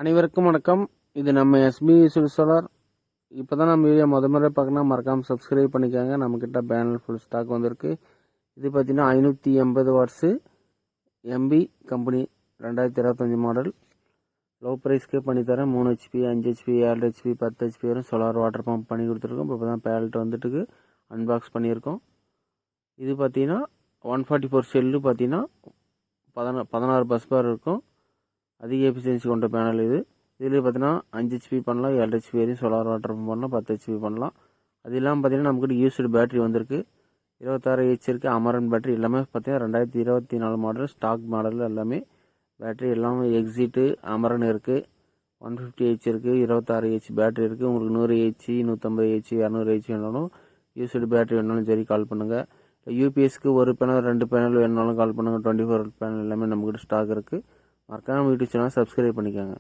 அனைவருக்கும் வணக்கம். இது நம்ம எஸ்பி சோலார். இப்போ தான் நம்ம வீடியோ முறை பார்க்கணும், மறக்காமல் சப்ஸ்கிரைப் பண்ணிக்கோங்க. நம்மக்கிட்ட பேனல் ஃபுல் ஸ்டாக் வந்திருக்கு. இது பார்த்தீங்கன்னா 580 வாட்ஸு எம்பி கம்பெனி 2025 மாடல். லோ ப்ரைஸ்க்கே பண்ணித்தரேன். 3 ஹெச்பி 5 ஹெச்பி 7 ஹெச்பி 10 ஹெச்பி வரும் சோலார் வாட்டர் பம்ப் பண்ணி கொடுத்துருக்கோம். இப்போ தான் பேலட் வந்துட்டுக்கு அன்பாக்ஸ் பண்ணியிருக்கோம். இது பார்த்தீங்கன்னா 144 செல்லு பார்த்தீங்கன்னா 16 பஸ் பார் இருக்கும். அதிக எஃபிஷியன்சி கொண்ட பேனல் இது. இதில் பார்த்தீங்கன்னா 5 ஹெச்பி பண்ணலாம், 7 ஹெச்பி வரையும் சோலார் வாட்டர் பம்ப் பண்ணலாம், 10 ஹெச்பி பண்ணலாம். அது இல்லாமல் பார்த்தீங்கன்னா நமக்கு யூஸ்டு பேட்டரி வந்திருக்கு. 26 ஹெச் இருக்குது. அமரன் பேட்டரி எல்லாமே பார்த்தீங்கன்னா 2024 மாடல் ஸ்டாக் மாடல். எல்லாமே பேட்டரி எல்லாமே எக்ஸிட்டு அமரன் இருக்குது. 150 ஹெச் இருக்குது, 26 ஹெச் பேட்டரி இருக்குது. உங்களுக்கு 100 ஹெச் 150 ஹெச் 200 ஹெச் வேணாலும் யூஸ்டு பேட்டரி வேணாலும் சரி கால் பண்ணுங்கள். யூபிஎஸ்க்கு ஒரு பேனல் 2 பேனல் வேணாலும் கால் பண்ணுங்கள். 24 பேனல் எல்லாமே நம்மக்கிட்ட ஸ்டாக் இருக்குது. மறக்காம யூடியூப் சேனல் சப்ஸ்கிரைப் பண்ணிக்கோங்க.